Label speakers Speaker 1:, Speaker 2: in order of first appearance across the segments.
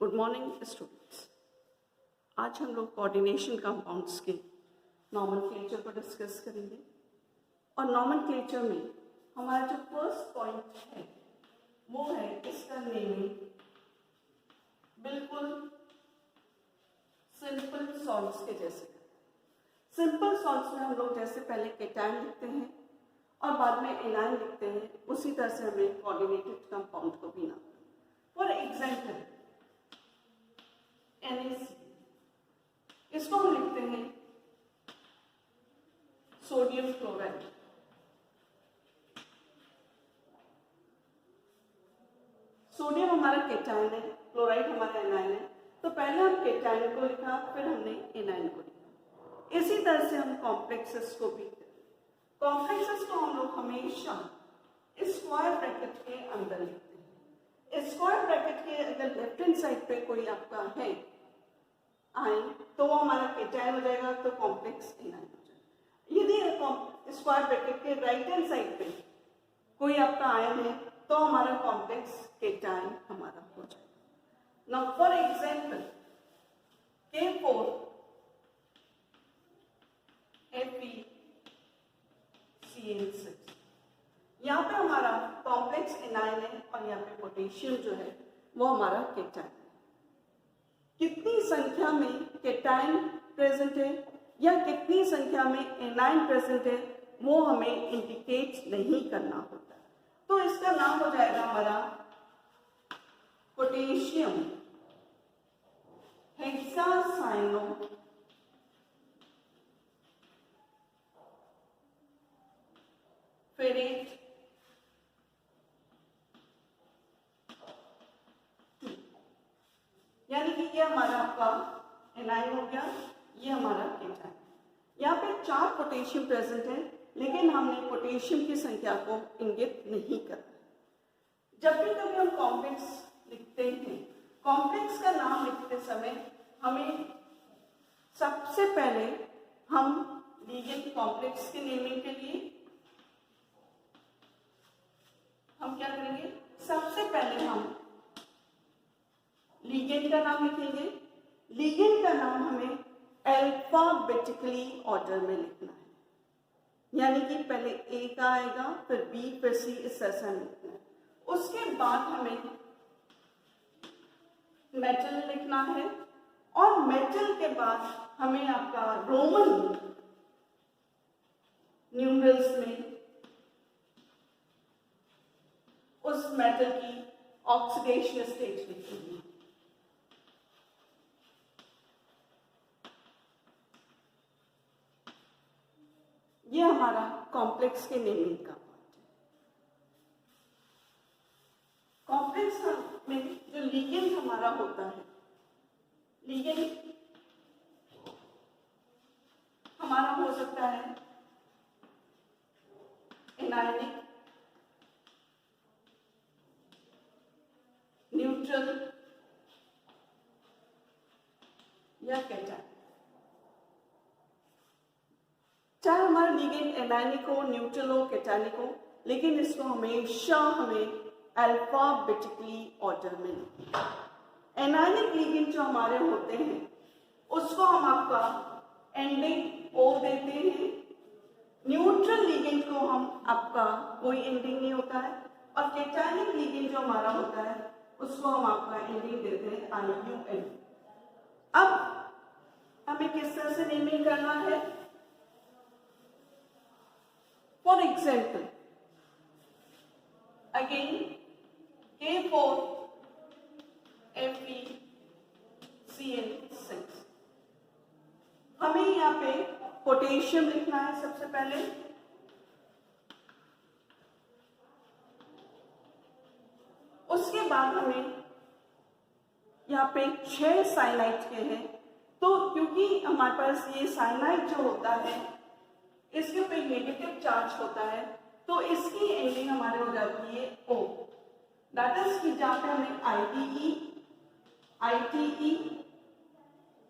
Speaker 1: Good morning students. आज हम लोग कोऑर्डिनेशन कंपाउंड्स के नॉमेनक्लेचर को डिस्कस करेंगे और नॉमेनक्लेचर में हमारा जो फर्स्ट पॉइंट है वो है इसका नेमिंग बिल्कुल सिंपल सॉल्ट्स के जैसे। सिंपल सॉल्ट्स में हम लोग जैसे पहले केटायन लिखते हैं और बाद में एनायन लिखते हैं, उसी तरह से हमें कोऑर्डिनेटेड कंपाउंड को भी नाम। फॉर एग्जाम्पल NaC, इसको हम लिखते हैं सोडियम क्लोराइड। सोडियम हमारा केटायन है, क्लोराइड हमारा एनायन है, तो पहले हम केटायन को लिखा, फिर हमने एनायन को लिखा। इसी तरह से हम कॉम्प्लेक्सेस को भी, कॉम्प्लेक्सेस को हम लोग हमेशा स्क्वायर ब्रैकेट के अंदर लिखते हैं। स्क्वायर ब्रैकेट के अगर लेफ्ट हैंड साइड पे कोई आपका है आयन, तो वो हमारा केटायन हो जाएगा, तो कॉम्प्लेक्स एनायन हो जाएगा। यदि स्क्वायर ब्रैकेट के राइट हैंड साइड पे कोई आपका आयन है, तो हमारा कॉम्प्लेक्स केटायन हमारा हो जाएगा। Now for example K4 FeCl6, यहाँ पे हमारा कॉम्प्लेक्स एनायन है और यहाँ पे पोटेशियम जो है वो हमारा केटायन है। कितनी संख्या में केटायन प्रेजेंट है या कितनी संख्या में एनायन प्रेजेंट है वो हमें इंडिकेट नहीं करना होता, तो इसका नाम हो जाएगा हमारा पोटेशियम हेक्सासाइनोफेरेट। यानी कि ये हमारा आपका एनायन हो गया, ये हमारा केटायन। यहाँ पे 4 पोटेशियम प्रेजेंट है, लेकिन हमने पोटेशियम की संख्या को इंगित नहीं करना। जब भी कभी हम कॉम्प्लेक्स लिखते हैं, कॉम्प्लेक्स का नाम लिखते समय हमें सबसे पहले हम लीगेंड कॉम्प्लेक्स के नेमिंग के लिए हम क्या करेंगे, सबसे पहले हम लीगेंड का नाम लिखेंगे। लीगेंड का नाम हमें अल्फाबेटिकली ऑर्डर में लिखना है, यानी कि पहले A का आएगा, फिर B, फिर C, इस तरह से लिखना है। उसके बाद हमें मेटल लिखना है और मेटल के बाद हमें आपका रोमन न्यूमरल्स में उस मेटल की ऑक्सीडेशन स्टेट लिखनी है। ये हमारा कॉम्प्लेक्स के नेमिंग का पार्ट है। कॉम्प्लेक्स में जो लीगेंड हमारा होता है, लीगेंड हमारा हो सकता है एनायनिक, न्यूट्रल या केटायन। चाहे हमारा लीगेंड एनायनिक हो, न्यूट्रल हो, केटायनिक हो, लेकिन इसको हमेशा हमें अल्फाबेटिकली ऑर्डर में लिखना है। एनायनिक लीगेंड जो हमारे होते हैं उसको हम आपका एंडिंग ओ देते हैं। न्यूट्रल लीगेंड को हम आपका कोई एंडिंग नहीं होता है, और केटायनिक लीगेंड जो हमारा होता है उसको हम आपका एंडिंग देते हैं IUN। अब हमें किस तरह से नेमिंग करना है? For example, again K4 FeCl6, हमें यहाँ पे पोटेशियम लिखना है सबसे पहले। उसके बाद हमें यहाँ पे 6 साइनाइड के हैं, तो क्योंकि हमारे पास ये साइनाइड जो होता है इसके ऊपर नेगेटिव चार्ज होता है, तो इसकी एंडिंग हमारे हो जाती है O। दैट इज कि जहाँ पे हमें ITE, ITE,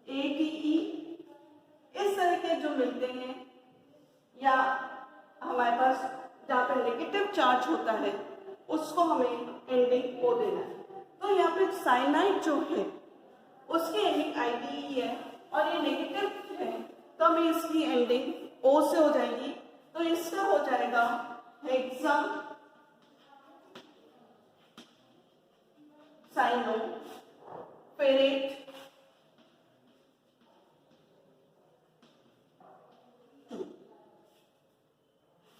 Speaker 1: ATE इस तरह के जो मिलते हैं, या हमारे पास जहाँ पे नेगेटिव चार्ज होता है उसको हमें एंडिंग O देना है। तो यहाँ पे साइनाइड जो है उसकी एंडिंग आईडी है और ये नेगेटिव है तो हमें इसकी एंडिंग ओ से हो जाएगी, तो इसका हो जाएगा हेक्सा साइनो फेरेट 2।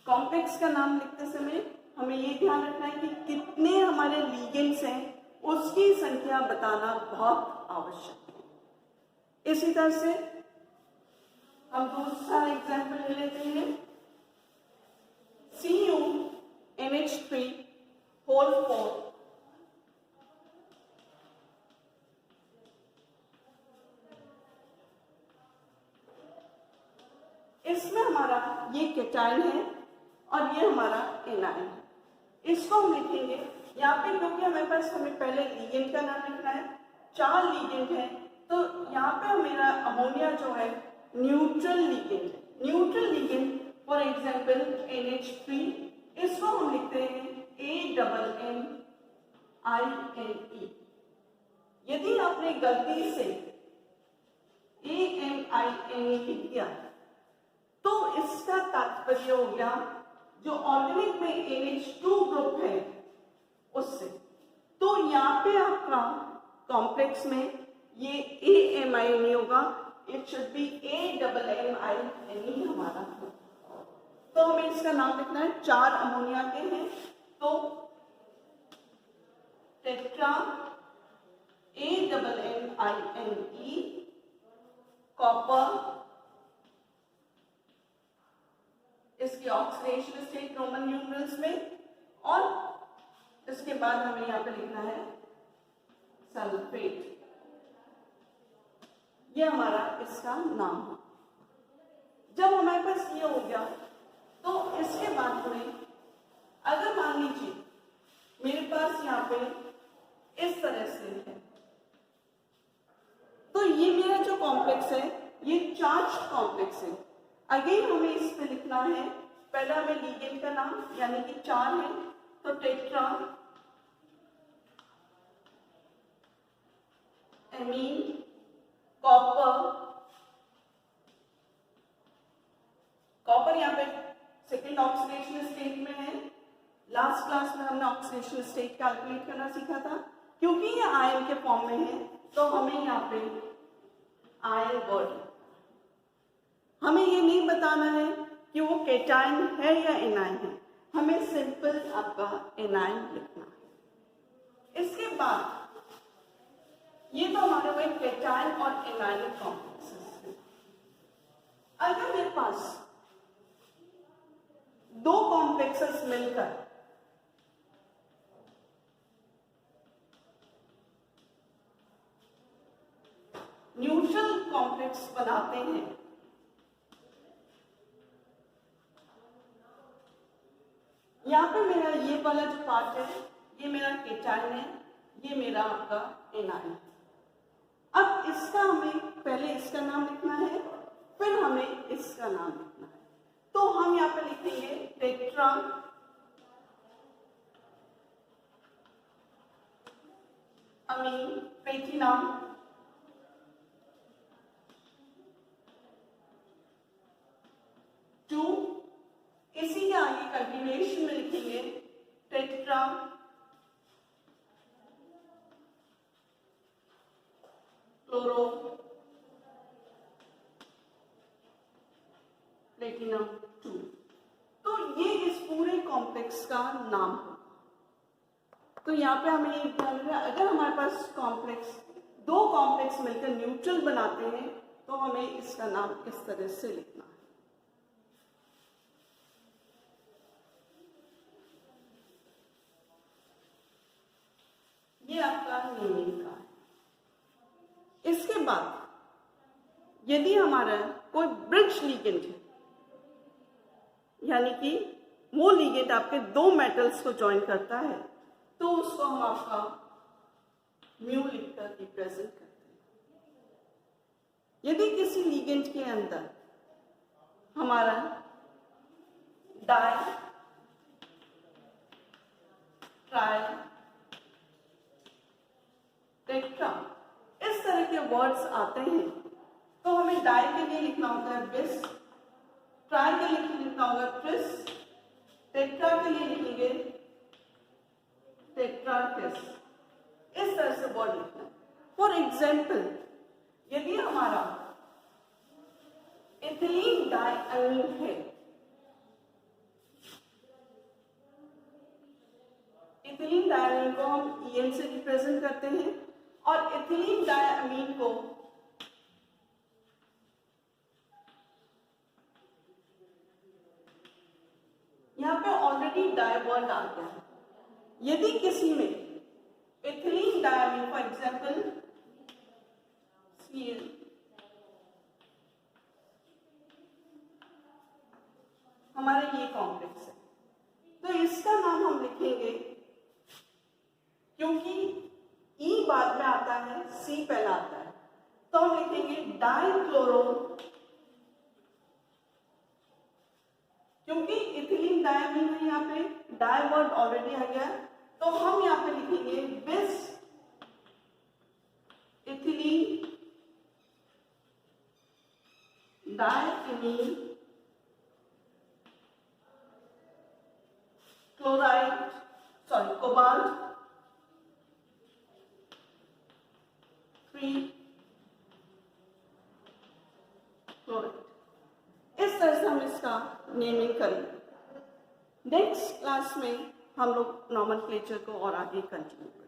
Speaker 1: कॉम्प्लेक्स का नाम लिखते समय हमें ये ध्यान रखना है कि कितने हमारे लिगेंड्स हैं उसकी संख्या बताना बहुत आवश्यक है। इसी तरह से हम दूसरा एग्जाम्पल ले लेते हैं, CuNH3 होल 4। इसमें हमारा ये केटाइन है और ये हमारा एनाइन है। इसको हम लिखेंगे यहाँ पे, क्योंकि हमें पहले लिगेंड का नाम लिखना है, 4 लिगेंड है, तो यहाँ पे मेरा अमोनिया जो है न्यूट्रल लिगेंड है। Neutral ligand for example NH3, इसको हम लिखते हैं AMMINE। यदि आपने गलती से AMINE लिख दिया तो इसका तात्पर्य हो गया जो ऑर्गेनिक में NH2 ग्रुप है उससे। तो यहाँ पे आपका कॉम्प्लेक्स में ये AMI नहीं होगा, इट शुड बी AMMINE हमारा। तो हमें इसका नाम लिखना है, 4 अमोनिया के हैं तो टेट्रा AMMINE कॉपर, इसकी ऑक्सीडेशन स्टेट रोमन न्यूमरल्स में, और इसके बाद हमें यहाँ पे लिखना है सल्फेट। ये हमारा इसका नाम है। जब हमारे पास ये हो गया तो इसके बाद में अगर मान लीजिए मेरे पास यहाँ पे इस तरह से है, तो ये मेरा जो कॉम्प्लेक्स है ये चार्ज कॉम्प्लेक्स है। अगेन हमें इस पे लिखना है, पहला हमें लिगेंड का नाम यानी कि 4 है तो टेट्रा एमीन कॉपर यहाँ पे सेकेंड ऑक्सीडेशन स्टेट में है। लास्ट क्लास में हमने ऑक्सीडेशन स्टेट कैलकुलेट करना सीखा था। क्योंकि ये आयन के फॉर्म में है तो हमें यहाँ पे आयन बॉडी, हमें ये नहीं बताना है कि वो केटाइन है या एनाइन है, हमें सिंपल आपका एनाइन लिखना है। इसके बाद ये तो हमारे वही केटाइन और एनाइन कॉम्प्लेक्सेस हैं। अगर मेरे पास 2 कॉम्प्लेक्सेस मिलकर न्यूट्रल कॉम्प्लेक्स बनाते हैं, यहाँ पे मेरा ये वाला जो पार्ट है ये मेरा केटाइन है, ये मेरा आपका एनाइन है। अब इसका हमें पहले इसका नाम लिखना है, फिर हमें इसका नाम लिखना है। तो हम यहाँ पे लिखेंगे टेट्रा अमीन प्लेटिनम टू, इसी के आगे कंटिन्यूएशन में लिखेंगे टेट्रा क्लोरो प्लेटिनम 2। तो ये इस पूरे कॉम्प्लेक्स का नाम है। तो यहाँ पे हमें ये ध्यान रखना है, अगर हमारे पास कॉम्प्लेक्स 2 कॉम्प्लेक्स मिलकर न्यूट्रल बनाते हैं तो हमें इसका नाम इस तरह से लिखना है। ये आपका नेमिंग का है। इसके बाद यदि हमारा कोई ब्रिज लिगेंड है, यानी कि वो लिगेंड आपके 2 मेटल्स को ज्वाइन करता है, तो उसको हम आपका म्यू लिखकर रिप्रेजेंट करते हैं। यदि किसी लिगेंड के अंदर हमारा डाई ट्राई टेट्रा इस तरह के वर्ड्स आते हैं तो हमें डाई के लिए लिखना होता है बिस, ट्राई के लिए लिखना होगा ट्रिस, टेट्रा के लिए लिखेंगे टेट्राटिस। इस तरह से वर्ड लिखना है। फॉर एग्जाम्पल, यदि हमारा इथिलीन डायमीन है, इथिलीन डायमीन को हम EN से रिप्रेजेंट करते हैं और इथिलीन डायमीन को यहाँ पे ऑलरेडी डाई वर्ड आ गया है। यदि किसी में ethylene diamine, for example Cl, हमारे ये कॉम्प्लेक्स है, तो इसका नाम हम लिखेंगे, क्योंकि E बाद में आता है, C पहला आता है, तो हम लिखेंगे डाइक्लोरो, क्योंकि इथिलीन डायमीन है, यहाँ पे डाई वर्ड ऑलरेडी आ गया, तो हम यहाँ पे लिखेंगे बिस ethylene diamine chloride, sorry cobalt 3 chloride. इस तरह से हम इसका नेमिंग करेंगे। नेक्स्ट क्लास में हम लोग नॉमेनक्लेचर को और आगे कंटिन्यू करेंगे।